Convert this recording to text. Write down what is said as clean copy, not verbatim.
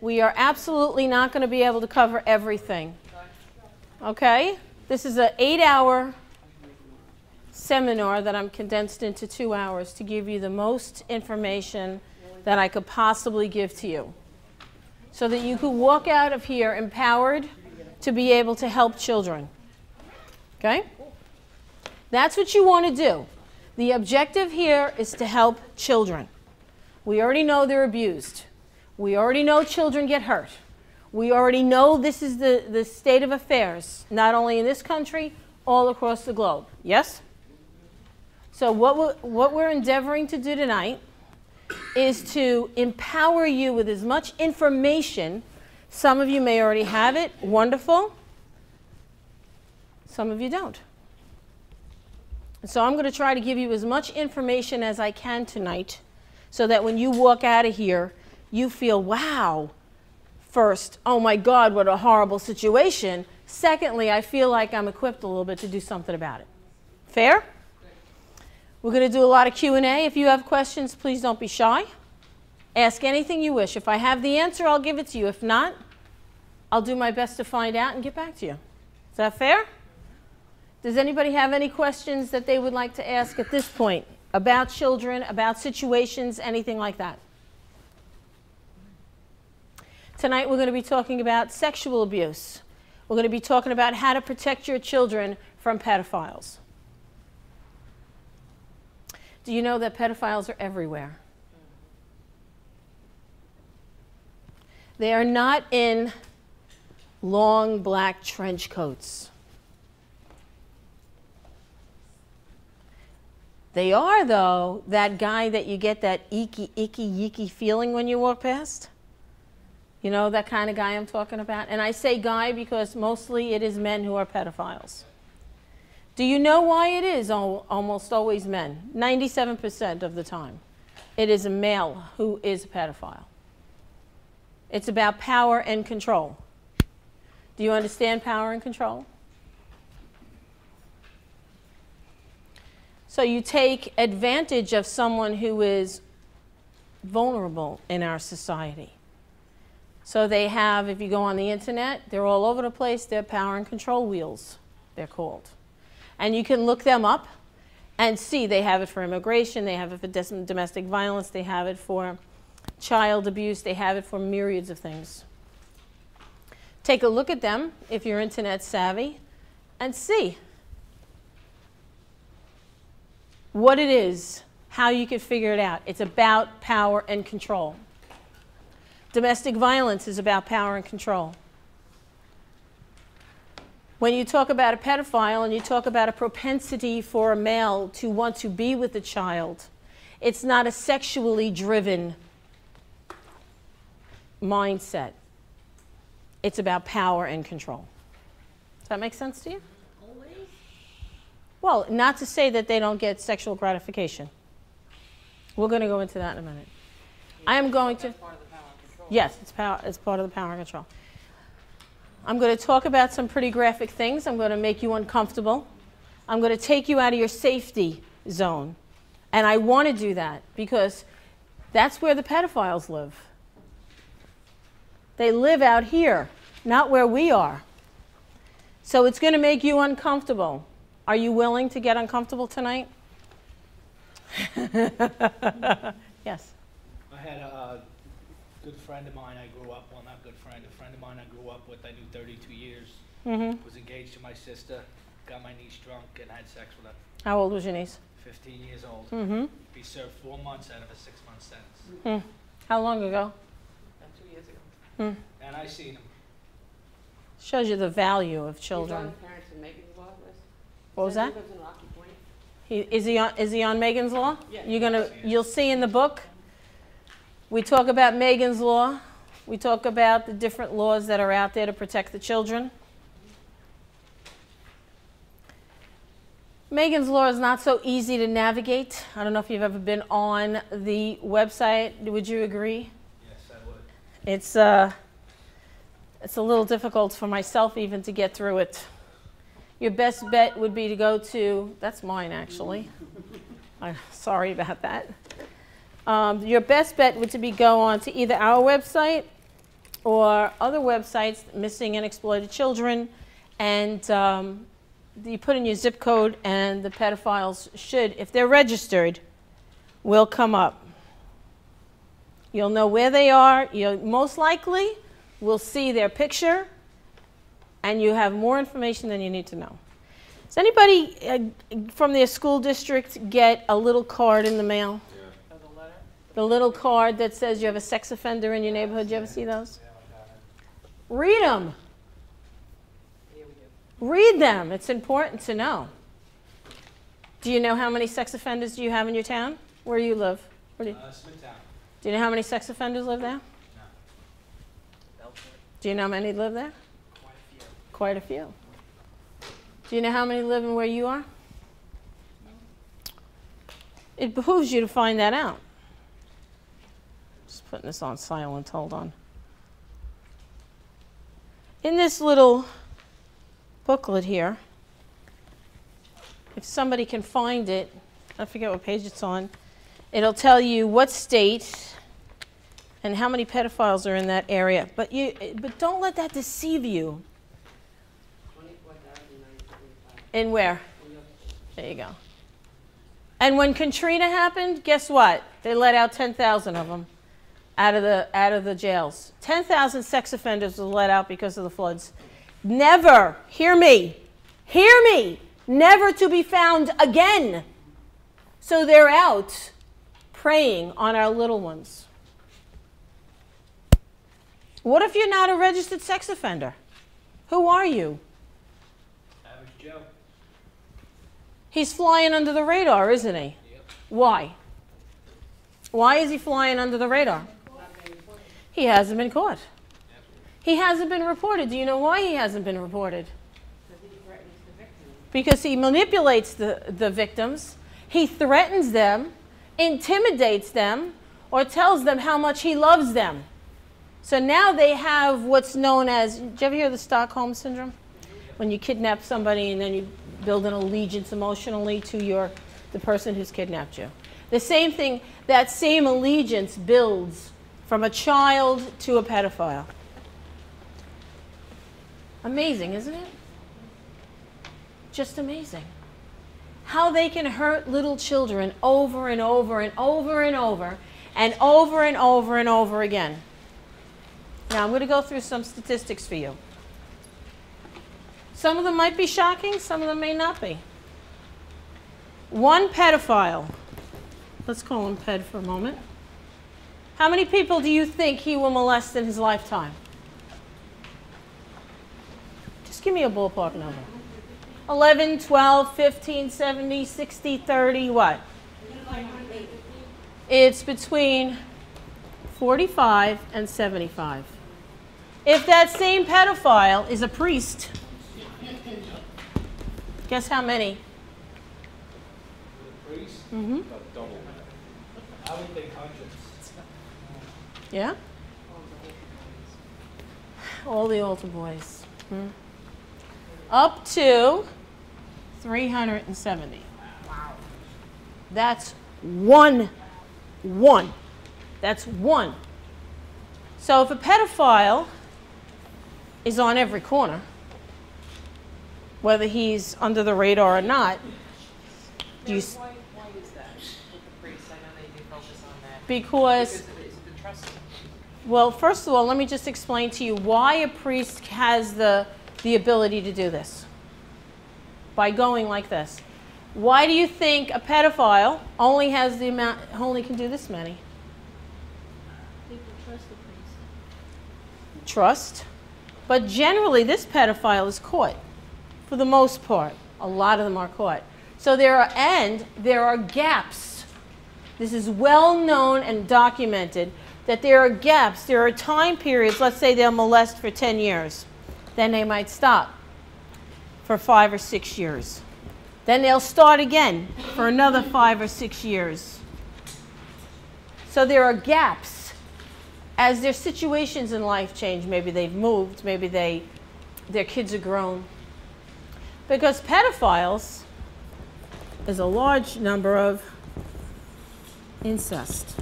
We are absolutely not going to be able to cover everything. Okay? This is an 8-hour seminar that I'm condensed into 2 hours to give you the most information that I could possibly give to you, so that you could walk out of here empowered to be able to help children. Okay? That's what you want to do. The objective here is to help children. We already know they're abused. We already know children get hurt. We already know this is the state of affairs, not only in this country, all across the globe. Yes? So what we're endeavoring to do tonight is to empower you with as much information. Some of you may already have it. Wonderful. Some of you don't. So I'm going to try to give you as much information as I can tonight so that when you walk out of here, you feel, wow. First, oh my God, what a horrible situation. Secondly, I feel like I'm equipped a little bit to do something about it. Fair? We're going to do a lot of Q&A. If you have questions, please don't be shy. Ask anything you wish. If I have the answer, I'll give it to you. If not, I'll do my best to find out and get back to you. Is that fair? Does anybody have any questions that they would like to ask at this point about children, about situations, anything like that? Tonight we're going to be talking about sexual abuse. We're going to be talking about how to protect your children from pedophiles. Do you know that pedophiles are everywhere? They are not in long black trench coats. They are, though, that guy that you get that icky, yicky feeling when you walk past. You know, that kind of guy I'm talking about? And I say guy because mostly it is men who are pedophiles. Do you know why it is almost always men? 97% of the time. It is a male who is a pedophile. It's about power and control. Do you understand power and control? So you take advantage of someone who is vulnerable in our society. So they have, if you go on the internet, they're all over the place. They're power and control wheels, they're called. And you can look them up and see they have it for immigration, they have it for domestic violence, they have it for child abuse, they have it for myriads of things. Take a look at them if you're internet savvy and see what it is, how you can figure it out. It's about power and control. Domestic violence is about power and control. When you talk about a pedophile and you talk about a propensity for a male to want to be with a child, it's not a sexually driven mindset. It's about power and control. Does that make sense to you? Always? Well, not to say that they don't get sexual gratification. We're going to go into that in a minute. I am going to... Yes, it's part of the power and control. I'm going to talk about some pretty graphic things. I'm going to make you uncomfortable. I'm going to take you out of your safety zone. And I want to do that because that's where the pedophiles live. They live out here, not where we are. So it's going to make you uncomfortable. Are you willing to get uncomfortable tonight? Yes. I had a good friend of mine I grew up, well, not good friend, a friend of mine I grew up with, I knew 32 years, was engaged to my sister, got my niece drunk and had sex with her. How old was your niece? 15 years old. He served 4 months out of a 6-month sentence. How long ago? 2 years ago. And I seen him. Shows you the value of children. He's on the Parents in Megan's Law list. What was that? He lives in Rocky Point. Is he on Megan's Law? Yeah. You'll see in the book. We talk about Megan's Law. We talk about the different laws that are out there to protect the children. Megan's Law is not so easy to navigate. I don't know if you've ever been on the website. Would you agree? Yes, I would. It's a little difficult for myself even to get through it. Your best bet would be to go to, that's mine actually. I'm sorry about that. Your best bet would be go on to either our website or other websites, missing and exploited children, and you put in your zip code, and the pedophiles should, if they're registered, will come up. You'll know where they are. You most likely will see their picture, and you have more information than you need to know. Does anybody from their school district get a little card in the mail? Oh, the letter? The little card that says you have a sex offender in your neighborhood. Do you ever see those? Read them. Yeah, we do. Read them. It's important to know. Do you know how many sex offenders do you have in your town? Where do you live? Smithtown. Do you know how many sex offenders live there? Belfort. Do you know how many live there? Quite a few. Quite a few. Do you know how many live in where you are? It behooves you to find that out. Just putting this on silent, hold on. In this little booklet here, if somebody can find it, I forget what page it's on, it'll tell you what state and how many pedophiles are in that area. But don't let that deceive you. 24,975. In where? In your- There you go. And when Katrina happened, guess what? They let out 10,000 of them out of the jails. 10,000 sex offenders were let out because of the floods. Never, hear me, never to be found again. So they're out preying on our little ones. What if you're not a registered sex offender? Who are you? Average Joe. He's flying under the radar, isn't he? Yep. Why? Why is he flying under the radar? He hasn't been caught. He hasn't been reported. Do you know why he hasn't been reported? Because he threatens the victim. Because he manipulates the victims. He threatens them, intimidates them, or tells them how much he loves them. So now they have what's known as, did you ever hear of the Stockholm Syndrome? When you kidnap somebody and then you build an allegiance emotionally to the person who's kidnapped you. The same thing, that same allegiance builds from a child to a pedophile. Amazing, isn't it? Just amazing. How they can hurt little children over and over and over and over and over and over and over again. Now, I'm going to go through some statistics for you. Some of them might be shocking, some of them may not be. One pedophile, let's call him Ped for a moment. How many people do you think he will molest in his lifetime? Just give me a ballpark number. 11, 12, 15, 70, 60, 30, what? It's between 45 and 75. If that same pedophile is a priest, guess how many? The priest? Mm-hmm. About double. I would think hundreds. Yeah? All the altar boys. Hmm. Up to 370. Wow. That's one. That's one. So if a pedophile is on every corner, whether he's under the radar or not, do you Why is that with the priests? I know they do focus on that. because Because it's the trust. well, first of all, let me just explain to you why a priest has the ability to do this. By going like this. Why do you think a pedophile only can do this many? People trust the priest. Trust. But generally, this pedophile is caught. For the most part. A lot of them are caught. So there are gaps. This is well known and documented that there are gaps. There are time periods, let's say they'll molest for 10 years. Then they might stop for 5 or 6 years. Then they'll start again for another 5 or 6 years. So there are gaps. As their situations in life change, maybe they've moved, maybe their kids are grown. Because pedophiles is a large number of incest.